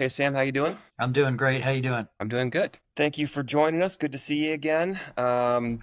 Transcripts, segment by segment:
Hey Sam, how you doing? I'm doing great. How you doing? I'm doing good. Thank you for joining us. Good to see you again.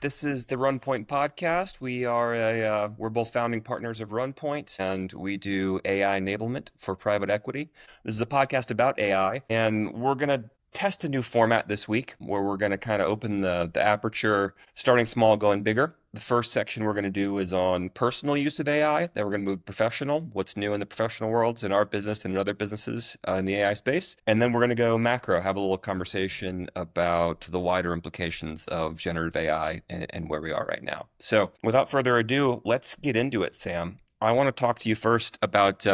This is the RunPoint Podcast. We're both founding partners of RunPoint, and we do AI enablement for private equity. This is a podcast about AI, and we're gonna test a new format this week where we're gonna kind of open the aperture, starting small, going bigger. The first section we're going to do is on personal use of AI. Then we're going to move professional, what's new in the professional worlds in our business and in other businesses in the AI space. And then we're going to go macro, have a little conversation about the wider implications of generative AI and where we are right now. So without further ado, let's get into it, Sam. I want to talk to you first about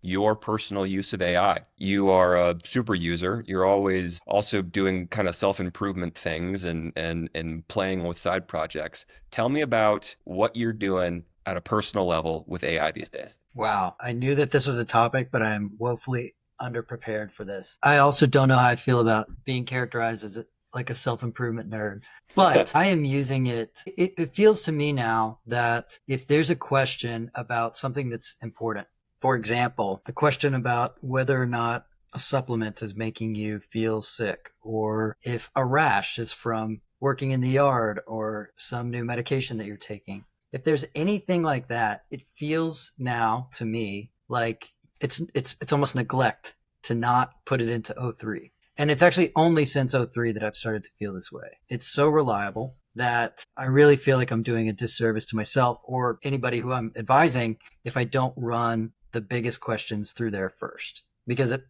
your personal use of AI. You are a super user. You're always also doing kind of self-improvement things and playing with side projects. Tell me about what you're doing at a personal level with AI these days. Wow. I knew that this was a topic, but I'm woefully underprepared for this. I also don't know how I feel about being characterized as like a self-improvement nerd, but I am using it. It feels to me now that if there's a question about something that's important, for example, a question about whether or not a supplement is making you feel sick, or if a rash is from working in the yard or some new medication that you're taking. If there's anything like that, it feels now to me like it's almost neglect to not put it into O3. And it's actually only since O3 that I've started to feel this way. It's so reliable that I really feel like I'm doing a disservice to myself or anybody who I'm advising if I don't run the biggest questions through there first. Because at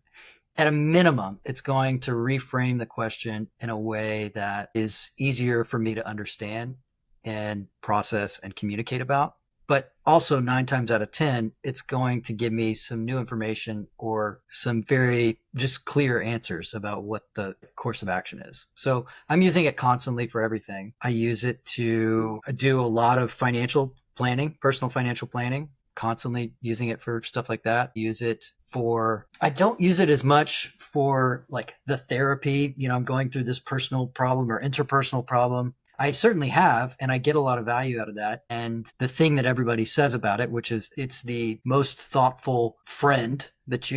a minimum, it's going to reframe the question in a way that is easier for me to understand and process and communicate about. But also 9 times out of 10, it's going to give me some new information or some very just clear answers about what the course of action is. So I'm using it constantly for everything. I use it to do a lot of financial planning, personal financial planning, constantly using it for stuff like that. I don't use it as much for like the therapy, I'm going through this personal problem or interpersonal problem. I certainly have, and I get a lot of value out of that. And the thing that everybody says about it, which is it's the most thoughtful friend that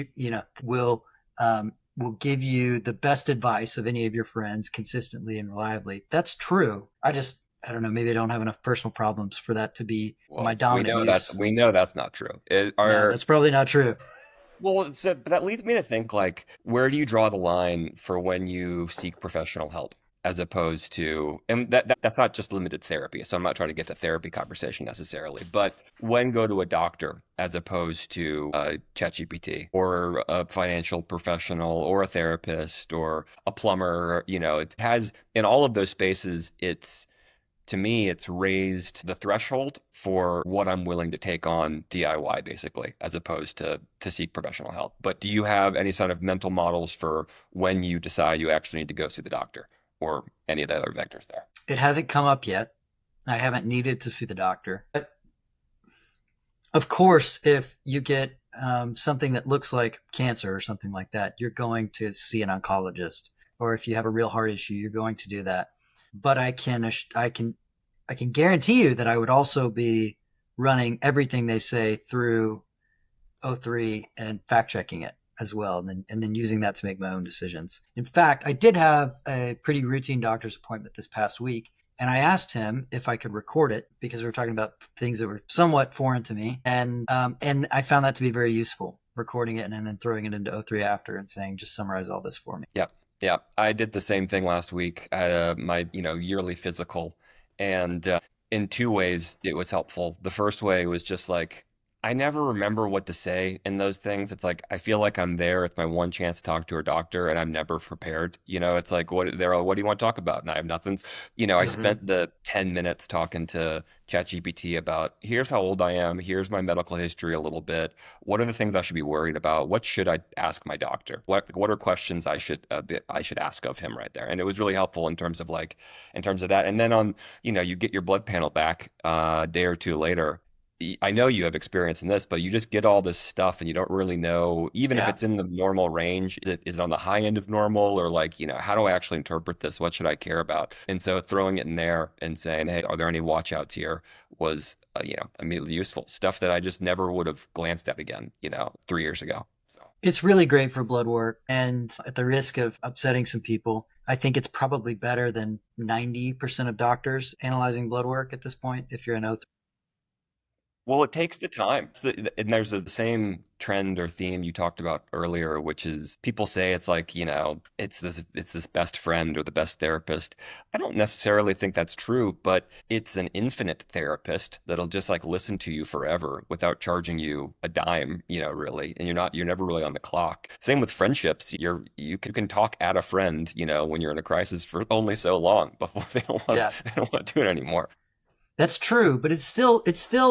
will give you the best advice of any of your friends consistently and reliably. That's true. I don't know, maybe I don't have enough personal problems for that to be my Well, dominant use. we know that's not true. No, that's probably not true. But that leads me to think like, where do you draw the line for when you seek professional help? As opposed to, and that's not just limited therapy. So I'm not trying to get to therapy conversation necessarily, but when go to a doctor as opposed to ChatGPT or a financial professional or a therapist or a plumber, it has in all of those spaces, to me, it's raised the threshold for what I'm willing to take on DIY, basically, as opposed to seek professional help. But do you have any sort of mental models for when you decide you actually need to go see the doctor or any of the other vectors there? It hasn't come up yet. I haven't needed to see the doctor. But of course, if you get something that looks like cancer or something like that, you're going to see an oncologist. Or if you have a real heart issue, you're going to do that. But I can guarantee you that I would also be running everything they say through O3 and fact checking it as well, and then using that to make my own decisions. In fact, I did have a pretty routine doctor's appointment this past week, and I asked him if I could record it because we were talking about things that were somewhat foreign to me, and I found that to be very useful, recording it and then throwing it into O3 after and saying, just summarize all this for me. Yeah. Yeah. I did the same thing last week at my, yearly physical. And in two ways, it was helpful. The first way was just like, I never remember what to say in those things. It's like, I feel like I'm there. It's my one chance to talk to a doctor and I'm never prepared. It's like, what do you want to talk about? And I have nothing. I Mm-hmm. spent the 10 minutes talking to ChatGPT about here's how old I am. Here's my medical history a little bit. What are the things I should be worried about? What should I ask my doctor? What are questions that I should ask of him right there? And it was really helpful in terms of that. And then you get your blood panel back a day or two later. I know you have experience in this, but you just get all this stuff and you don't really know, even if Yeah. it's in the normal range, is it on the high end of normal or like, how do I actually interpret this? What should I care about? And so throwing it in there and saying, hey, are there any watch outs here was, immediately useful stuff that I just never would have glanced at again, 3 years ago. So. It's really great for blood work. And at the risk of upsetting some people, I think it's probably better than 90% of doctors analyzing blood work at this point if you're an O3. Well, it takes the time. And there's the same trend or theme you talked about earlier, which is people say it's like, it's this best friend or the best therapist. I don't necessarily think that's true, but it's an infinite therapist that'll just like listen to you forever without charging you a dime, really. And you're never really on the clock. Same with friendships. You can talk at a friend, when you're in a crisis for only so long before they don't want Yeah. they don't want to do it anymore. That's true, but it's still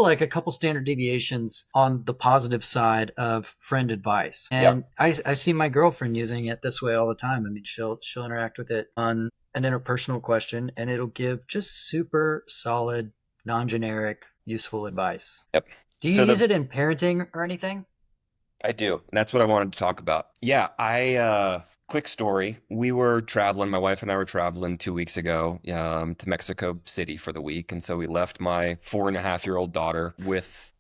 like a couple standard deviations on the positive side of friend advice. Yeah. And I see my girlfriend using it this way all the time. I mean, she'll interact with it on an interpersonal question and it'll give just super solid, non-generic, useful advice. Yep. Do you So use the it in parenting or anything? I do. And that's what I wanted to talk about. Yeah, quick story. We were traveling, my wife and I were traveling 2 weeks ago, to Mexico City for the week. And so we left my 4.5-year-old daughter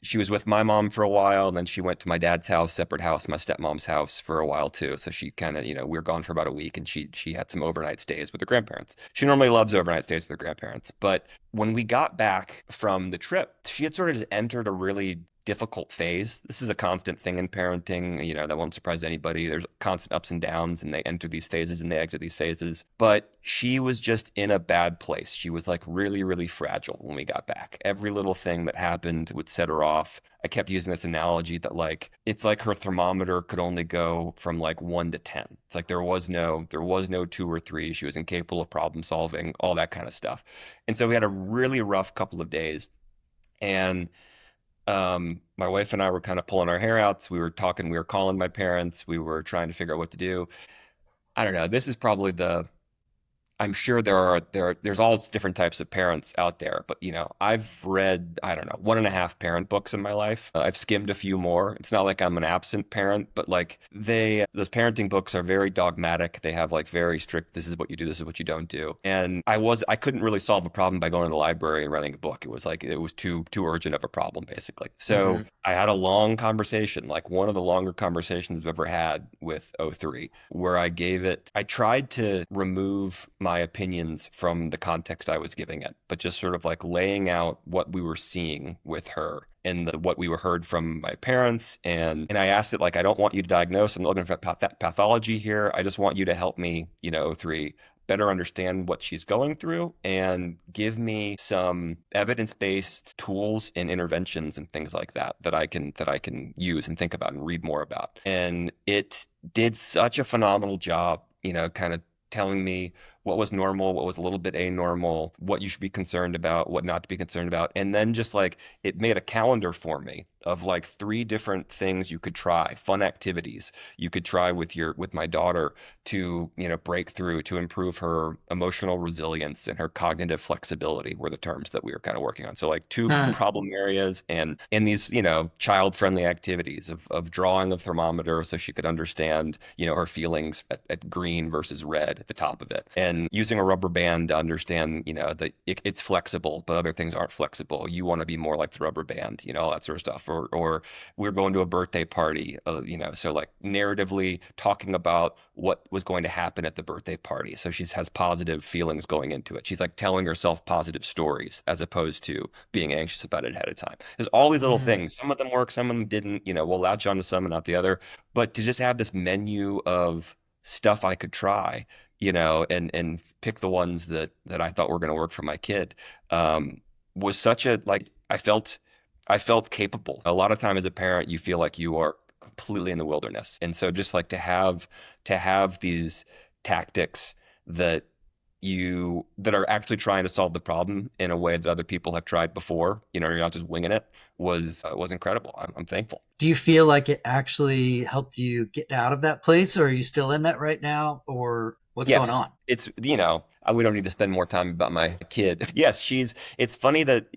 she was with my mom for a while, and then she went to my dad's house, separate house, my stepmom's house for a while too. So she kind of, we were gone for about a week, and she had some overnight stays with her grandparents. She normally loves overnight stays with her grandparents. But when we got back from the trip, she had sort of just entered a really difficult phase. This is a constant thing in parenting, that won't surprise anybody. There's constant ups and downs, and they enter these phases and they exit these phases. But she was just in a bad place. She was like really, really fragile when we got back. Every little thing that happened would set her off. I kept using this analogy that like it's like her thermometer could only go from like 1 to 10. It's like there was no 2 or 3. She was incapable of problem solving, all that kind of stuff. And so we had a really rough couple of days. And my wife and I were kind of pulling our hair out. So we were talking, we were calling my parents, we were trying to figure out what to do. I don't know. This is probably I'm sure there's all different types of parents out there, but I've read, I don't know, 1.5 parent books in my life. I've skimmed a few more. It's not like I'm an absent parent, but like those parenting books are very dogmatic. They have like very strict, this is what you do, this is what you don't do. And I couldn't really solve a problem by going to the library and running a book. It was like, it was too urgent of a problem, basically. So Mm-hmm. I had a long conversation, like one of the longer conversations I've ever had with O3, where I tried to remove my opinions from the context I was giving it, but just sort of like laying out what we were seeing with her and what we were heard from my parents. And I asked it like, I don't want you to diagnose. I'm not looking for pathology here. I just want you to help me, O3, better understand what she's going through and give me some evidence-based tools and interventions and things like that I can use and think about and read more about. And it did such a phenomenal job, kind of telling me what was normal, what was a little bit anormal, what you should be concerned about, what not to be concerned about. And then just like it made a calendar for me of like 3 different things you could try, fun activities you could try with my daughter to, break through, to improve her emotional resilience and her cognitive flexibility were the terms that we were kind of working on. So like 2 problem areas and in these, child-friendly activities of drawing a thermometer so she could understand, her feelings at green versus red at the top of it. And using a rubber band to understand, that it's flexible, but other things aren't flexible. You want to be more like the rubber band, all that sort of stuff. Or we're going to a birthday party, so like narratively talking about what was going to happen at the birthday party. So she has positive feelings going into it. She's like telling herself positive stories as opposed to being anxious about it ahead of time. There's all these little Mm-hmm. things. Some of them work, some of them didn't, we'll latch on to some and not the other. But to just have this menu of stuff I could try, and pick the ones that I thought were going to work for my kid, was such a like I felt capable. A lot of time as a parent, you feel like you are completely in the wilderness, and so just like to have these tactics that are actually trying to solve the problem in a way that other people have tried before. You're not just winging it. Was incredible. I'm thankful. Do you feel like it actually helped you get out of that place, or are you still in that right now, or what's going Yes, on? it's We don't need to spend more time about my kid. Yes, it's funny that,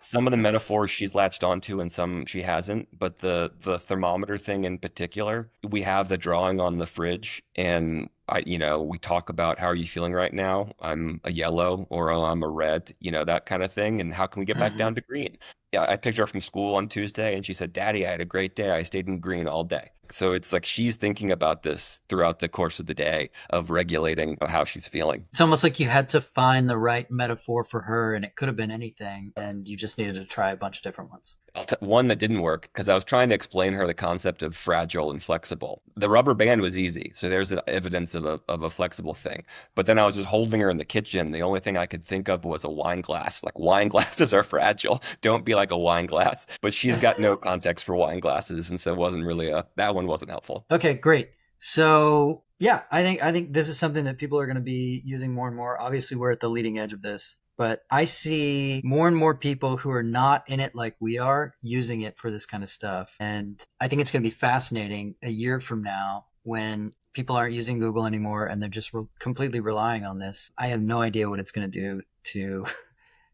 some of the metaphors she's latched onto and some she hasn't, but the thermometer thing in particular, we have the drawing on the fridge and we talk about how are you feeling right now? I'm a yellow or oh, I'm a red, that kind of thing. And how can we get back Mhm. down to green? Yeah, I picked her up from school on Tuesday and she said, Daddy, I had a great day. I stayed in green all day. So it's like she's thinking about this throughout the course of the day of regulating how she's feeling. It's almost like you had to find the right metaphor for her, and it could have been anything, and you just needed to try a bunch of different ones. One that didn't work because I was trying to explain her the concept of fragile and flexible. The rubber band was easy, so there's evidence of a flexible thing. But then I was just holding her in the kitchen. The only thing I could think of was a wine glass. Like wine glasses are fragile. Don't be like a wine glass. But she's got no context for wine glasses, and so it wasn't really that one wasn't helpful. Okay, great. So yeah, I think this is something that people are going to be using more and more. Obviously, we're at the leading edge of this, but I see more and more people who are not in it like we are using it for this kind of stuff. And I think it's going to be fascinating a year from now when people aren't using Google anymore and they're just completely relying on this. I have no idea what it's going to do to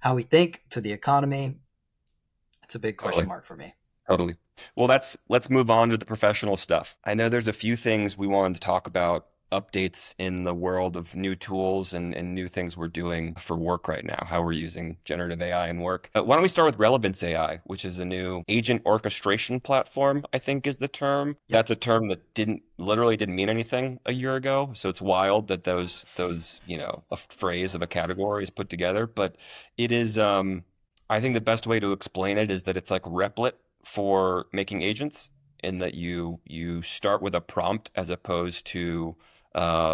how we think, to the economy. It's a big question Totally. mark for me. Totally. Well, let's move on to the professional stuff. I know there's a few things we wanted to talk about, updates in the world of new tools and new things we're doing for work right now, how we're using generative AI in work. Why don't we start with Relevance AI, which is a new agent orchestration platform, I think is the term. Yep. That's a term that literally didn't mean anything a year ago. So it's wild that a phrase of a category is put together, but it is, I think the best way to explain it is that it's like Replit for making agents, in that you start with a prompt as opposed to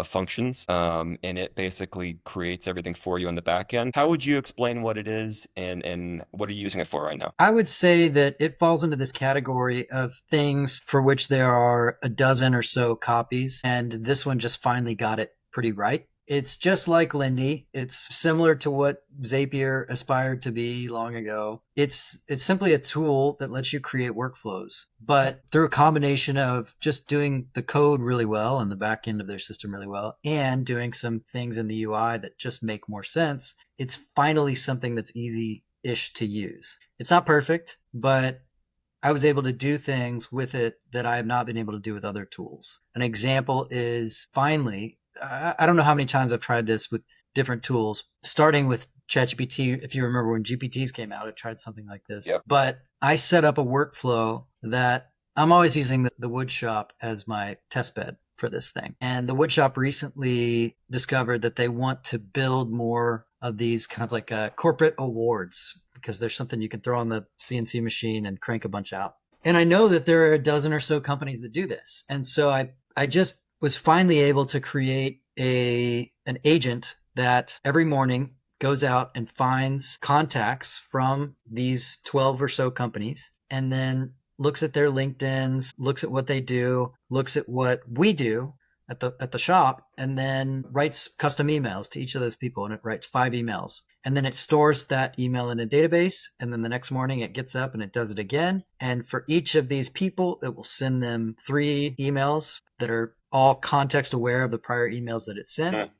functions, and it basically creates everything for you on the back end. How would you explain what it is and what are you using it for right now? I would say that it falls into this category of things for which there are a dozen or so copies, and this one just finally got it pretty right. It's just like Lindy. It's similar to what Zapier aspired to be long ago. It's simply a tool that lets you create workflows, but through a combination of just doing the code really well and the back end of their system really well and doing some things in the UI that just make more sense, it's finally something that's easy-ish to use. It's not perfect, but I was able to do things with it that I have not been able to do with other tools. An example is finally, I don't know how many times I've tried this with different tools, starting with ChatGPT. If you remember when GPTs came out, I tried something like this. Yep. But I set up a workflow that I'm always using the woodshop as my test bed for this thing. And the woodshop recently discovered that they want to build more of these kind of like corporate awards, because there's something you can throw on the CNC machine and crank a bunch out. And I know that there are a dozen or so companies that do this. And so I just was finally able to create an agent that every morning goes out and finds contacts from these 12 or so companies and then looks at their LinkedIns, looks at what they do, looks at what we do at the shop, and then writes custom emails to each of those people. And it writes 5 emails. And then it stores that email in a database. And then the next morning it gets up and it does it again. And for each of these people, it will send them 3 emails that are all context aware of the prior emails that it sent.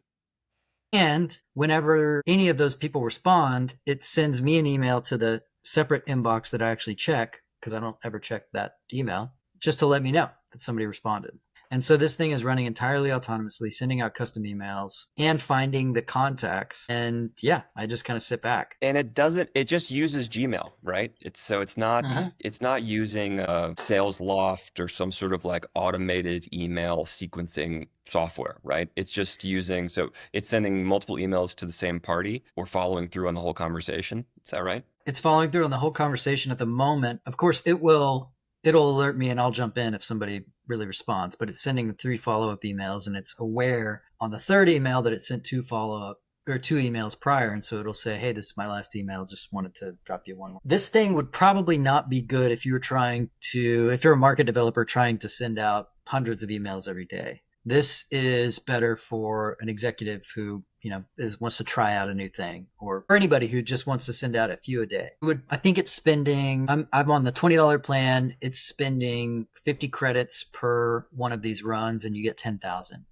And whenever any of those people respond, it sends me an email to the separate inbox that I actually check, because I don't ever check that email, just to let me know that somebody responded. And so this thing is running entirely autonomously, sending out custom emails and finding the contacts. And yeah, I just kind of sit back. And it just uses Gmail, right? It's not using Salesloft or some sort of like automated email sequencing software, right? It's just so it's sending multiple emails to the same party or following through on the whole conversation. Is that right? It's following through on the whole conversation at the moment. Of course, it'll alert me and I'll jump in if somebody really responds, but it's sending the 3 follow-up emails, and it's aware on the 3rd email that it sent 2 follow-up or 2 emails prior. And so it'll say, hey, this is my last email. Just wanted to drop you one more. This thing would probably not be good if you're a market developer trying to send out hundreds of emails every day. This is better for an executive who, wants to try out a new thing, or for anybody who just wants to send out a few a day. I think it's spending, I'm on the $20 plan. It's spending 50 credits per one of these runs and you get 10,000.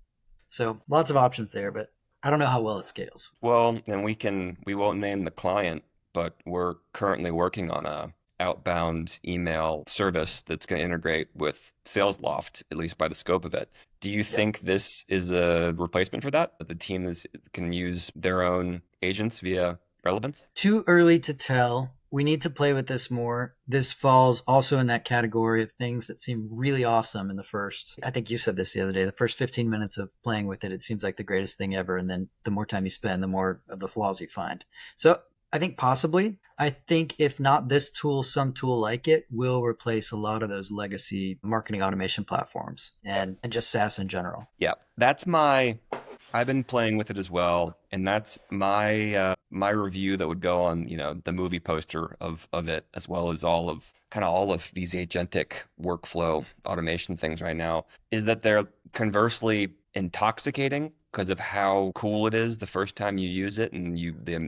So lots of options there, but I don't know how well it scales. Well, and we won't name the client, but we're currently working on a outbound email service that's going to integrate with SalesLoft, at least by the scope of it. Do you Yep. think this is a replacement for that? That the team can use their own agents via relevance? Too early to tell. We need to play with this more. This falls also in that category of things that seem really awesome in the first, I think you said this the other day, the first 15 minutes of playing with it, it seems like the greatest thing ever. And then the more time you spend, the more of the flaws you find. So I think possibly, I think if not this tool, some tool like it will replace a lot of those legacy marketing automation platforms and just SaaS in general. Yeah, I've been playing with it as well, and that's my review that would go on, the movie poster of it, as well as all of these agentic workflow automation things right now, is that they're conversely intoxicating because of how cool it is the first time you use it and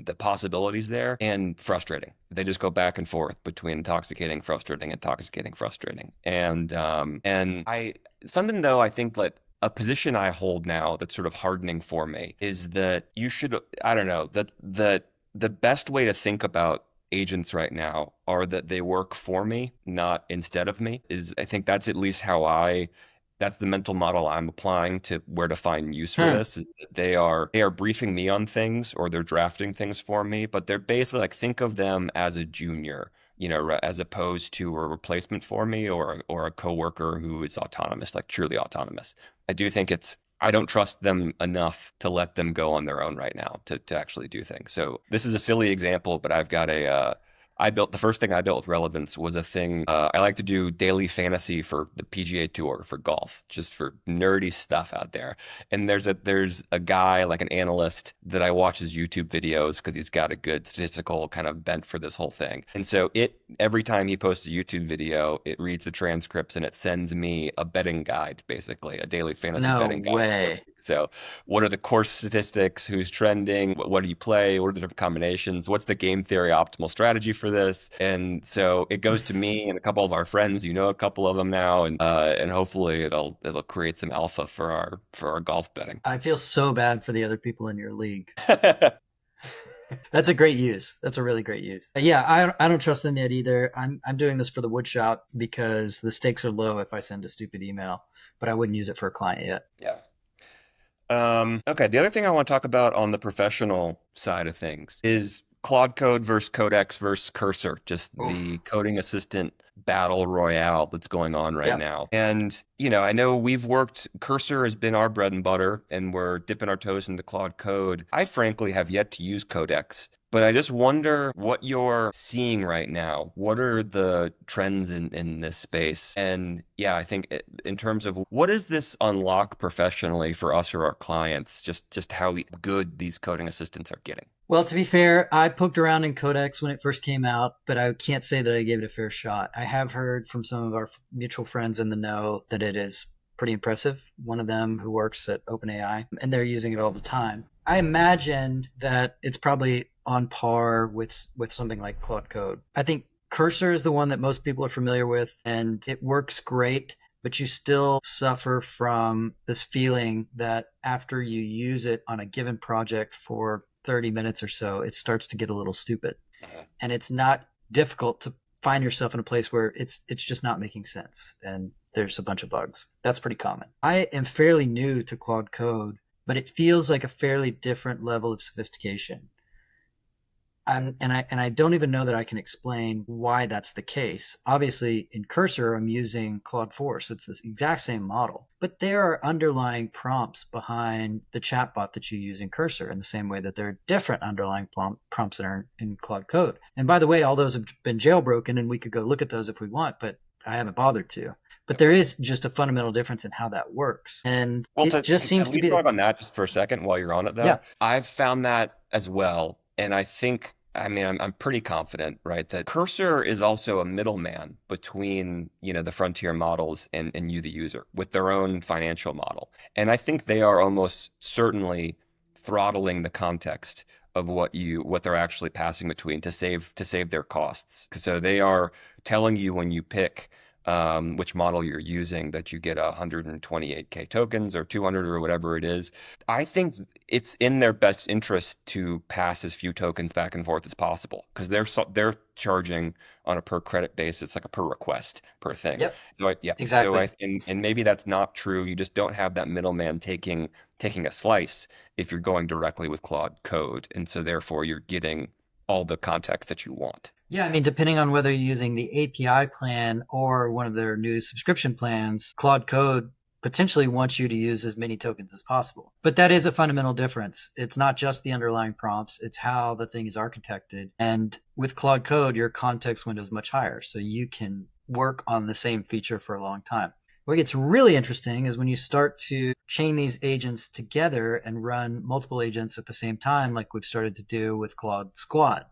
the possibilities there, and frustrating. They just go back and forth between intoxicating, frustrating. And I something though I think that a position I hold now that's sort of hardening for me is that you should, I don't know, that the best way to think about agents right now are that they work for me, not instead of me. I think that's at least that's the mental model I'm applying to where to find use for this. Is that they are briefing me on things, or they're drafting things for me, but they're basically like, think of them as a junior, as opposed to a replacement for me, or a coworker who is autonomous, like truly autonomous. I don't trust them enough to let them go on their own right now to actually do things. So this is a silly example, but the first thing I built with relevance was a thing. I like to do daily fantasy for the PGA Tour for golf, just for nerdy stuff out there. And there's a guy, like an analyst, that I watch his YouTube videos because he's got a good statistical kind of bent for this whole thing. And so every time he posts a YouTube video, it reads the transcripts and it sends me a betting guide, basically a daily fantasy No betting guide. way. So what are the course statistics? Who's trending? What do you play? What are the different combinations? What's the game theory optimal strategy for this? And so it goes to me and a couple of our friends. A couple of them now, and hopefully it'll create some alpha for our golf betting. I feel so bad for the other people in your league. That's a great use. That's a really great use. Yeah, I don't trust them yet either. I'm doing this for the wood shop because the stakes are low if I send a stupid email, but I wouldn't use it for a client yet. Yeah. Okay, the other thing I want to talk about on the professional side of things is Claude Code versus Codex versus Cursor, just the coding assistant battle royale that's going on right now. And, I know Cursor has been our bread and butter, and we're dipping our toes into Claude Code. I frankly have yet to use Codex, but I just wonder what you're seeing right now. What are the trends in this space? And yeah, I think in terms of what does this unlock professionally for us or our clients, just how good these coding assistants are getting. Well, to be fair, I poked around in Codex when it first came out, but I can't say that I gave it a fair shot. I have heard from some of our mutual friends in the know that it is pretty impressive. One of them who works at OpenAI, and they're using it all the time. I imagine that it's probably on par with something like Claude Code. I think Cursor is the one that most people are familiar with, and it works great, but you still suffer from this feeling that after you use it on a given project for 30 minutes or so, it starts to get a little stupid. And it's not difficult to find yourself in a place where it's just not making sense and there's a bunch of bugs. That's pretty common. I am fairly new to Claude Code, but it feels like a fairly different level of sophistication. And I don't even know that I can explain why that's the case. Obviously, in Cursor, I'm using Claude 4, so it's this exact same model. But there are underlying prompts behind the chatbot that you use in Cursor in the same way that there are different underlying prompts that are in Claude Code. And by the way, all those have been jailbroken, and we could go look at those if we want, but I haven't bothered to. But there is just a fundamental difference in how that works. And it just seems to be... on that just for a second while you're on it, though. Yeah. I've found that as well. And I'm pretty confident, right, that Cursor is also a middleman between, the frontier models and you, the user, with their own financial model. And I think they are almost certainly throttling the context of what they're actually passing between to save their costs. So they are telling you when you pick which model you're using, that you get 128K tokens or 200 or whatever it is. I think it's in their best interest to pass as few tokens back and forth as possible, because they're charging on a per credit basis, like a per request per thing. Yep, So yeah. So exactly. and maybe that's not true. You just don't have that middleman taking a slice if you're going directly with Claude Code, and so therefore you're getting all the context that you want. Yeah, I mean, depending on whether you're using the API plan or one of their new subscription plans, Claude Code potentially wants you to use as many tokens as possible. But that is a fundamental difference. It's not just the underlying prompts, it's how the thing is architected. And with Claude Code, your context window is much higher, so you can work on the same feature for a long time. What gets really interesting is when you start to chain these agents together and run multiple agents at the same time, like we've started to do with Claude Squad.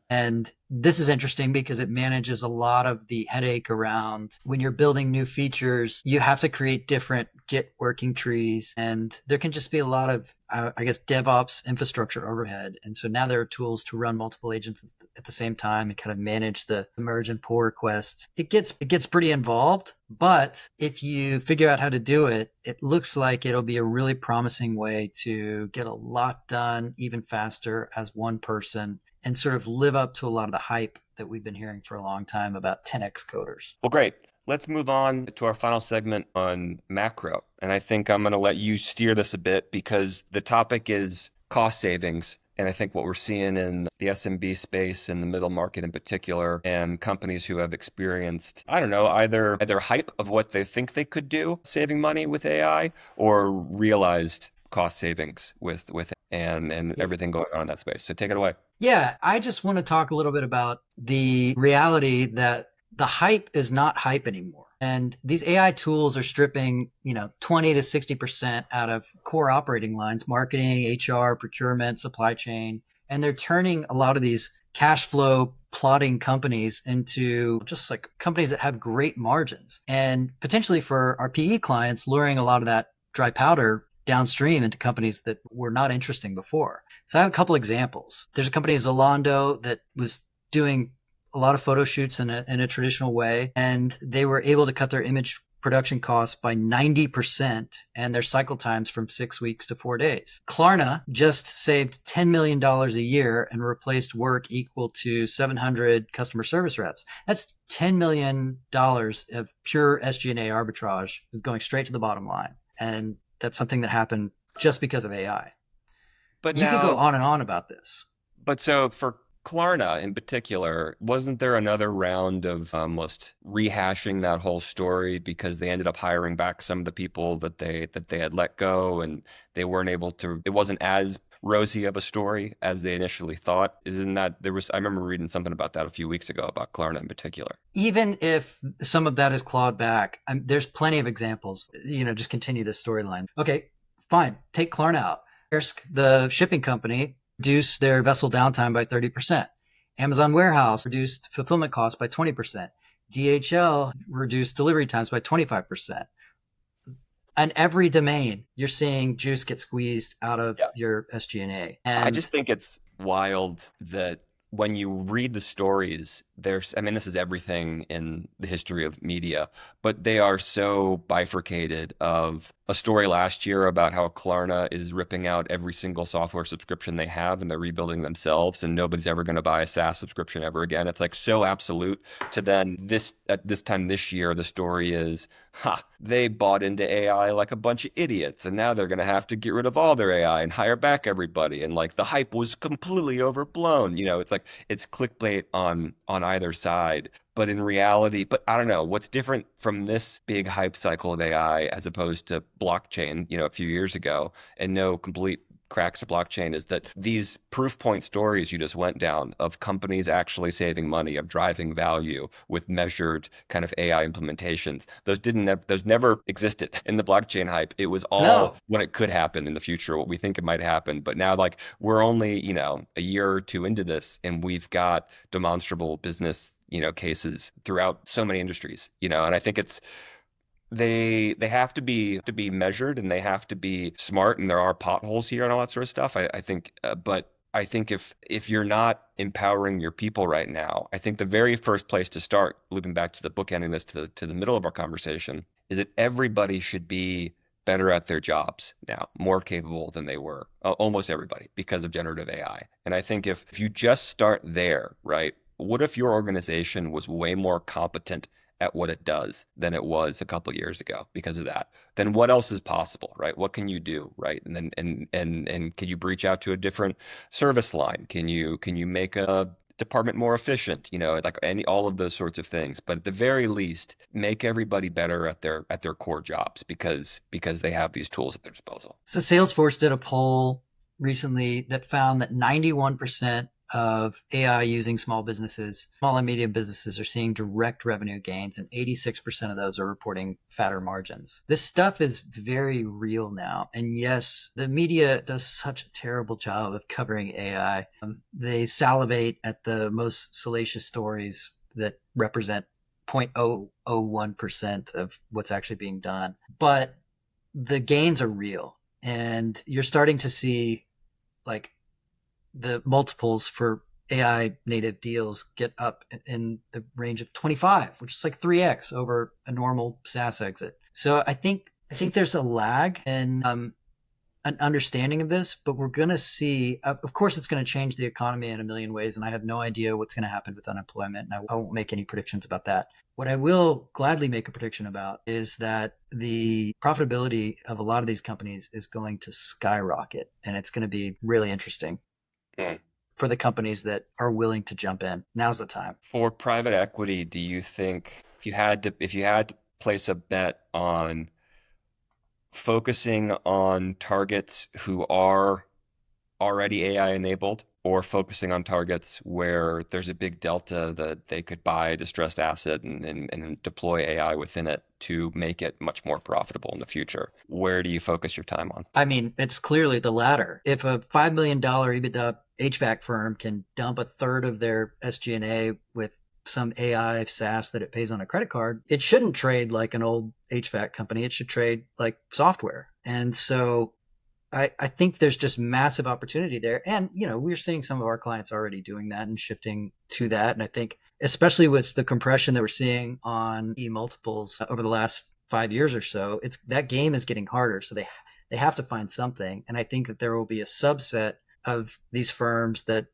And this is interesting because it manages a lot of the headache around when you're building new features, you have to create different Git working trees. And there can just be a lot of, I guess, DevOps infrastructure overhead. And so now there are tools to run multiple agents at the same time and kind of manage the merge and pull requests. It gets pretty involved, but if you figure out how to do it, it looks like it'll be a really promising way to get a lot done even faster as one person and sort of live up to a lot of the hype that we've been hearing for a long time about 10x coders. Well, great. Let's move on to our final segment on macro. And I think I'm going to let you steer this a bit, because the topic is cost savings. And I think what we're seeing in the SMB space, in the middle market in particular, and companies who have experienced, I don't know, either hype of what they think they could do saving money with AI, or realized cost savings with and everything going on in that space. So take it away. Yeah, I just want to talk a little bit about the reality that the hype is not hype anymore. And these AI tools are stripping, 20 to 60% out of core operating lines, marketing, HR, procurement, supply chain, and they're turning a lot of these cash flow plotting companies into just like companies that have great margins, and potentially for our PE clients, luring a lot of that dry powder downstream into companies that were not interesting before. So I have a couple examples. There's a company, Zalando, that was doing a lot of photo shoots in a traditional way, and they were able to cut their image production costs by 90% and their cycle times from 6 weeks to 4 days. Klarna just saved $10 million a year and replaced work equal to 700 customer service reps. That's $10 million of pure SG&A arbitrage going straight to the bottom line. And that's something that happened just because of AI. But You could go now, on and on about this. but so for Klarna in particular, wasn't there another round of almost rehashing that whole story, because they ended up hiring back some of the people that they had let go, and they weren't able to, it wasn't as rosy of a story as they initially thought? Isn't that, I remember reading something about that a few weeks ago about Klarna in particular. Even if some of that is clawed back, there's plenty of examples. Just continue this storyline. Okay, fine. Take Klarna out. Maersk, the shipping company, reduced their vessel downtime by 30%. Amazon Warehouse reduced fulfillment costs by 20%. DHL reduced delivery times by 25%. On every domain, you're seeing juice get squeezed out of Yeah. your SG&A. I And just think it's wild that when you read the stories, this is everything in the history of media, but they are so bifurcated. Of a story last year about how Klarna is ripping out every single software subscription they have, and they're rebuilding themselves, and nobody's ever going to buy a SaaS subscription ever again. It's like so absolute. To then at this time this year, the story is, they bought into AI like a bunch of idiots, and now they're going to have to get rid of all their AI and hire back everybody. And like the hype was completely overblown. It's like it's clickbait on either side. But in reality, I don't know, what's different from this big hype cycle of AI as opposed to blockchain, a few years ago, and no complete cracks of blockchain, is that these proof point stories you just went down of companies actually saving money, of driving value with measured kind of AI implementations, those never existed in the blockchain hype. It was all no, what it could happen in the future, what we think it might happen. But now, like, we're only, a year or two into this, and we've got demonstrable business, cases throughout so many industries, and I think they have to be measured, and they have to be smart, and there are potholes here and all that sort of stuff. I think, but I think if you're not empowering your people right now, I think the very first place to start, looping back to the bookending this to the middle of our conversation, is that everybody should be better at their jobs now, more capable than they were, almost everybody, because of generative AI. And I think if you just start there, right? What if your organization was way more competent at what it does than it was a couple of years ago because of that? Then what else is possible, right? What can you do, right? And then and can you reach out to a different service line? Can you make a department more efficient? Like all of those sorts of things. But at the very least, make everybody better at their core jobs because they have these tools at their disposal. So Salesforce did a poll recently that found that 91% of AI using small and medium businesses are seeing direct revenue gains, and 86% of those are reporting fatter margins. This stuff is very real now. And yes, the media does such a terrible job of covering AI. They salivate at the most salacious stories that represent 0.001% of what's actually being done. But the gains are real. And you're starting to see like the multiples for AI native deals get up in the range of 25, which is like 3x over a normal SaaS exit. So I think there's a lag in an understanding of this, but we're going to see, of course, it's going to change the economy in a million ways. And I have no idea what's going to happen with unemployment. And I won't make any predictions about that. What I will gladly make a prediction about is that the profitability of a lot of these companies is going to skyrocket. And it's going to be really interesting for the companies that are willing to jump in. Now's the time. For private equity, do you think if you had to place a bet on focusing on targets who are already AI enabled, or focusing on targets where there's a big delta that they could buy a distressed asset and deploy AI within it to make it much more profitable in the future? Where do you focus your time on? I mean, it's clearly the latter. If a $5 million EBITDA HVAC firm can dump a third of their SG&A with some AI SaaS that it pays on a credit card, it shouldn't trade like an old HVAC company. It should trade like software. And so I think there's just massive opportunity there. And, we're seeing some of our clients already doing that and shifting to that. And I think, especially with the compression that we're seeing on multiples over the last 5 years or so, that game is getting harder. So they have to find something. And I think that there will be a subset of these firms that,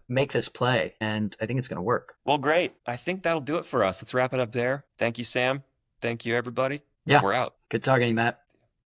make this play. And I think it's going to work. Well, great. I think that'll do it for us. Let's wrap it up there. Thank you, Sam. Thank you, everybody. Yeah. We're out. Good talking to you, Matt.